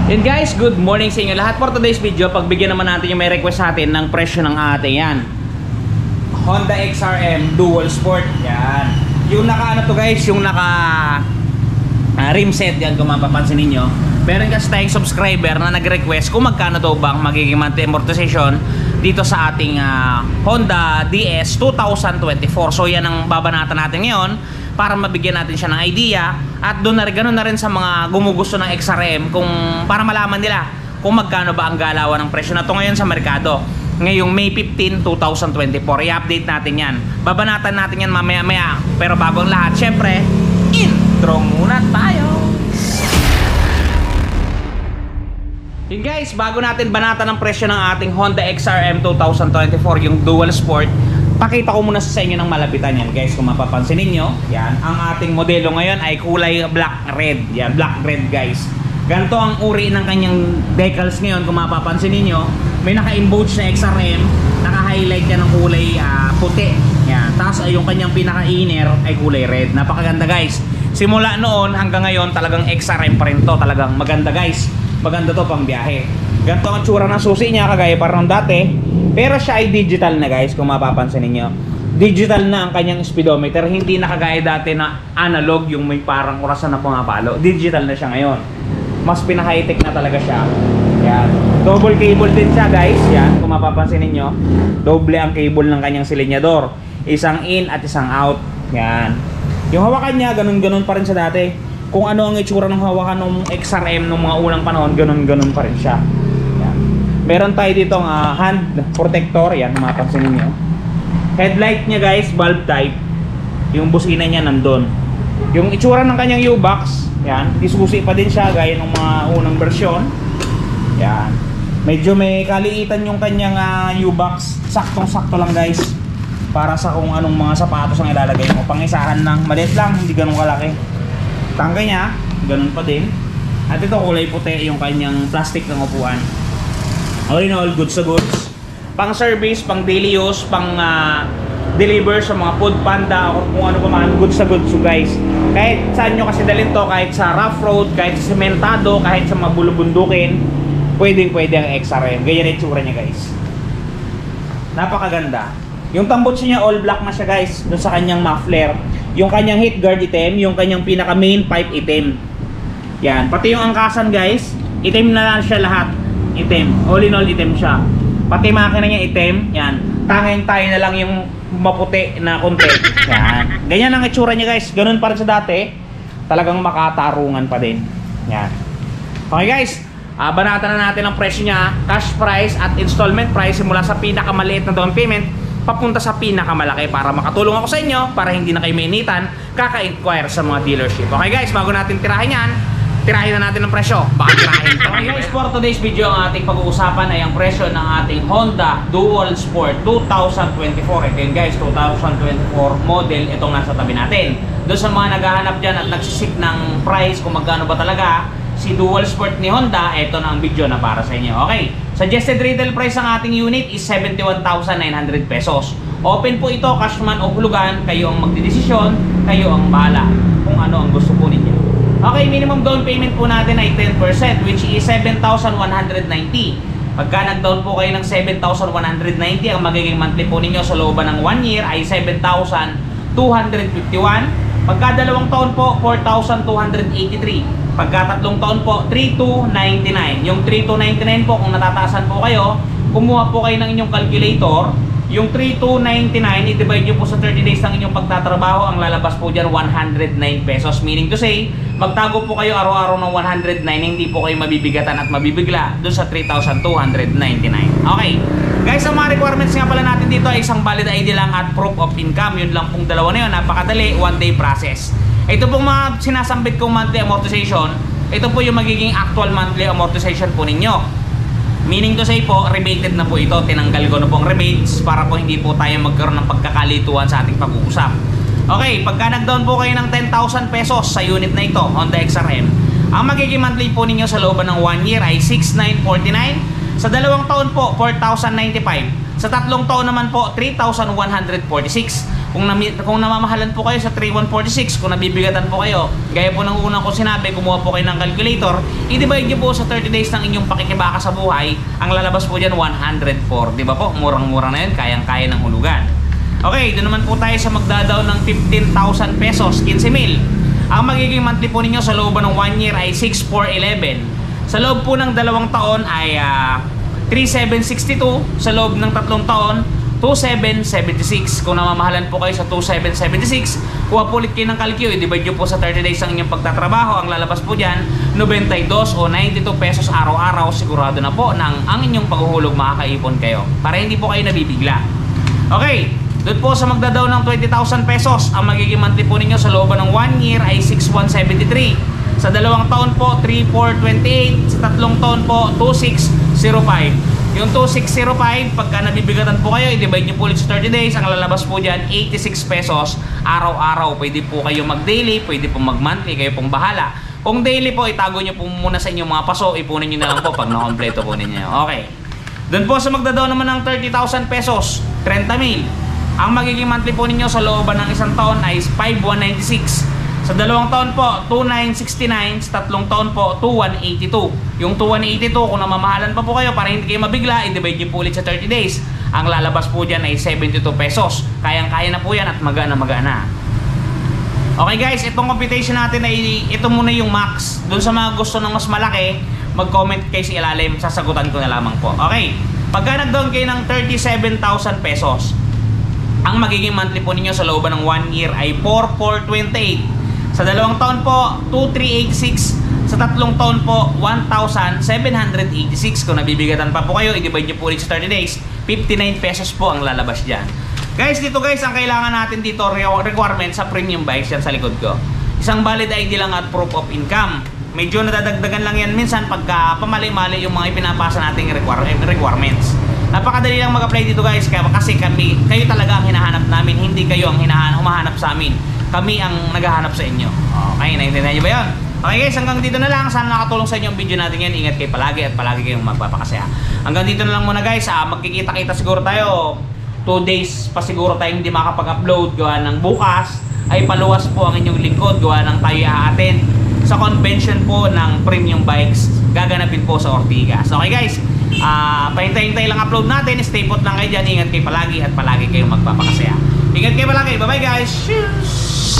Yun guys, good morning sa inyo lahat. For today's video, pagbigyan naman natin yung may request sa atin ng presyo ng ating yan Honda XRM Dual Sport. Yan. Yung naka ano to guys, yung naka rim set yan kung mapapansin ninyo. Meron kasi tayong subscriber na nag-request kung magkano daw bang magiging monthly amortization dito sa ating Honda DS 2024. So yan ang babanatan natin ngayon para mabigyan natin siya ng idea at doon na rin, ganun na rin sa mga gumugusto ng XRM kung para malaman nila kung magkano ba ang galawan ng presyo na to ngayon sa merkado ngayong May 15, 2024. I-update natin yan, babanatan natin yan mamaya maya, pero bago ang lahat syempre intro muna tayo. Yun guys, bago natin banatan ng presyo ng ating Honda XRM 2024 yung Dual Sport, pakita ko muna sa inyo ng malapitan yan guys. Kung mapapansin ninyo, yan, ang ating modelo ngayon ay kulay black red. Yan, black red guys. Ganito ang uri ng kanyang decals ngayon. Kung mapapansin ninyo, may naka-embouch na XRM, naka-highlight yan ng kulay puti. Yan, tapos ay yung kanyang pinaka-inner ay kulay red. Napakaganda guys. Simula noon hanggang ngayon talagang XRM pa rin to. Talagang maganda guys. Maganda to pang biyahe. Ganito ang tsura ng susi niya, kagaya parang dati. Pero siya ay digital na guys, kung mapapansin niyo. Digital na ang kanyang speedometer, hindi na kagaya dati na analog, yung may parang orasan na pumapalo. Digital na siya ngayon. Mas pinaka-high-tech na talaga siya. Yan. Double cable din siya guys. Yan, kung mapapansin niyo. Doble ang cable ng kanyang silinyador. Isang in at isang out. Yan. Yung hawakan niya, ganun-ganun pa rin sa dati. Kung ano ang itsura ng hawakan ng XRM nung mga unang panahon, ganun-ganun pa rin siya. Yan. Meron tayo ditong hand protector. Yan, mapapansin niyo. Headlight niya guys, bulb type. Yung busina niya nandun. Yung itsura ng kanyang U-box, yan, isusi pa din siya gaya ng mga unang bersyon. Yan. Medyo may kaliitan yung kanyang U-box. Saktong-sakto lang guys. Para sa kung anong mga sapatos ang ilalagay mo. Pangisahan lang, maliit lang, hindi ganun kalaki. Tangkay niya, ganun pa din. At ito kulay puti yung kanyang plastic ng upuan. All in all, goods sa goods. Pang service, pang daily use, pang deliver sa mga food panda o kung ano pa man, goods sa goods. So guys, kahit saan nyo kasi dalhin to, kahit sa rough road, kahit sa sementado, kahit sa mabulubundukin, pwede ang XRM. Ganyan yung tsura niya guys. Napakaganda. Yung tambutso niya all black na siya guys, dun sa kanyang muffler. Yung kanyang heat guard itim, yung kanyang pinaka main pipe itim. Yan, pati yung angkasan guys, itim na lang siya lahat. Itim, all in all itim siya. Pati makina niya itim, yan. Tanging tayo na lang yung maputi na konti. Yan. Ganyan ang itsura niya guys, ganun pa rin sa dati. Talagang makatarungan pa din. Yan. Okay guys, banatan na natin ang presyo niya, cash price at installment price simula sa pinakamaliit na down payment papunta sa pinakamalaki para makatulong ako sa inyo para hindi na kayo mainitan kaka-inquire sa mga dealership. Okay guys, bago natin tirahin yan, tirahin na natin ang presyo. Baka tirahin ito. Okay guys, for today's video ang ating pag-uusapan ay ang presyo ng ating Honda Dual Sport 2024. Ito yun guys, 2024 model itong nasa tabi natin. Doon sa mga naghahanap dyan at nagsisik ng price kung magkano ba talaga si Dual Sport ni Honda, ito na ang video na para sa inyo. Okay, suggested retail price ng ating unit is 71,900 pesos. Open po ito, cash man o hulugan, kayo ang magdidesisyon, kayo ang bahala kung ano ang gusto po ninyo. Okay, minimum down payment po natin ay 10% which is 7,190. Pagka nag-down po kayo ng 7,190, ang magiging monthly po ninyo sa looban ng 1 year ay 7,251. Pagka 2 taon po, 4,283. Pagka 3 taon po, 3,299. Yung 3,299 po, kung natataasan po kayo, kumuha po kayo ng inyong calculator. Yung 3,299, i-divide nyo po sa 30 days ng inyong pagtatrabaho, ang lalabas po dyan 109 pesos. Meaning to say, magtago po kayo araw-araw ng 109, hindi po kayo mabibigatan at mabibigla doon sa 3,299. Okay. Guys, ang mga requirements nga pala natin dito ay isang valid ID lang at proof of income. Yun lang pong dalawa na yun. Napakadali, 1-day process. Ito pong mga sinasambit kong monthly amortization, ito po yung magiging actual monthly amortization po ninyo. Meaning to say po, rebated na po ito. Tinanggal ko na pong rebates para po hindi po tayo magkaroon ng pagkakalituan sa ating pag-uusap. Okay, pagka nag-down po kayo ng 10,000 pesos sa unit na ito, Honda XRM, ang magiging monthly po ninyo sa looban ng 1 year ay 6,949. Sa 2 taon po, 4,095. Sa 3 taon naman po, 3,146. Kung namamahalan po kayo sa 3146, kung nabibigatan po kayo, gaya po ng unang ko sinabi, kumuha po kayo ng calculator, i-divide nyo po sa 30 days ng inyong pakikibaka sa buhay, ang lalabas po dyan 104, di ba po? Murang-mura na yun, kayang-kaya ng hulugan. Okay, doon naman po tayo sa magdadaw ng 15,000 pesos, 15,000. Ang magiging monthly po ninyo sa looban ng 1 year ay 6,411. Sa loob po ng 2 taon ay 3,762. Sa loob ng 3 taon, 2,776. Kung namamahalan po kayo sa 2,776, kuha po ulit kayo ng calcio, i-divide nyo po sa 30 days ang inyong pagtatrabaho. Ang lalabas po dyan, 92 o 92 pesos araw-araw. Sigurado na po na ang inyong paghuhulog makakaipon kayo para hindi po kayo nabibigla. Okay, doon po sa magdadaw ng 20,000 pesos, ang magiging monthly po ninyo sa looban ng 1 year ay 6,173. Sa 2 taon po, 3,428. Sa 3 taon po, 2,605. Yung 2,605, pagka nabibigatan po kayo, i-divide nyo po ulit sa 30 days, ang lalabas po dyan, 86 pesos araw-araw. Pwede po kayo mag-daily, pwede po mag-monthly, kayo pong bahala. Kung daily po, itago nyo po muna sa inyong mga paso, ipunin nyo na lang po pag nakompleto po ninyo. Okay. Doon po sa magdadaw naman ng 30,000 pesos, 30,000. Ang magiging monthly po ninyo sa looban ng 1 taon ay 5,196. Sa 2 taon po, 2,969. Sa 3 taon po, 2,182. Yung 2,182, kung namamahalan pa po kayo para hindi kayo mabigla, i-divide nyo po ulit sa 30 days. Ang lalabas po dyan ay 72 pesos. Kayang-kaya na po yan at magana-magana. Okay guys, itong computation natin ay ito muna yung max. Doon sa mga gusto ng mas malaki, mag-comment kayo sa ilalim, sasagutan ko na lamang po. Okay, pagka nag-down kayo ng 37,000 pesos, ang magiging monthly po ninyo sa looban ng 1 year ay 4,428. Sa 2 taon po, 2,386. Sa 3 taon po, 1,786. Kung nabibigatan pa po kayo, i-divide nyo po ulit sa 30 days, 59 pesos po ang lalabas dyan. Guys, dito guys, ang kailangan natin dito, requirement sa premium bikes yan sa likod ko. Isang valid ID lang at proof of income. Medyo nadadagdagan lang yan minsan pagka pamali-mali yung mga ipinapasa nating requirements. Napakadali lang mag-apply dito guys, kasi kayo talaga ang hinahanap namin, hindi kayo ang humahanap sa amin. Kami ang naghahanap sa inyo. Okay, naintindihan nyo ba yun? Okay guys, hanggang dito na lang. Sana nakatulong sa inyo ang video natin yan. Ingat kayo palagi at palagi kayong magpapakasaya. Hanggang dito na lang muna guys. Magkikita-kita siguro tayo. 2 days pa siguro tayo hindi makapag-upload. Gawa ng bukas ay paluwas po ang inyong lingkod. Gawa ng tayo i-attend sa convention po ng premium bikes. Gaganapin po sa Ortigas. Okay guys, pahintay-hintay lang upload natin. Stay put lang kayo dyan. Ingat kayo palagi at palagi kayong magpapakasaya. Ingat kayo palagi. Bye bye guys. Cheers!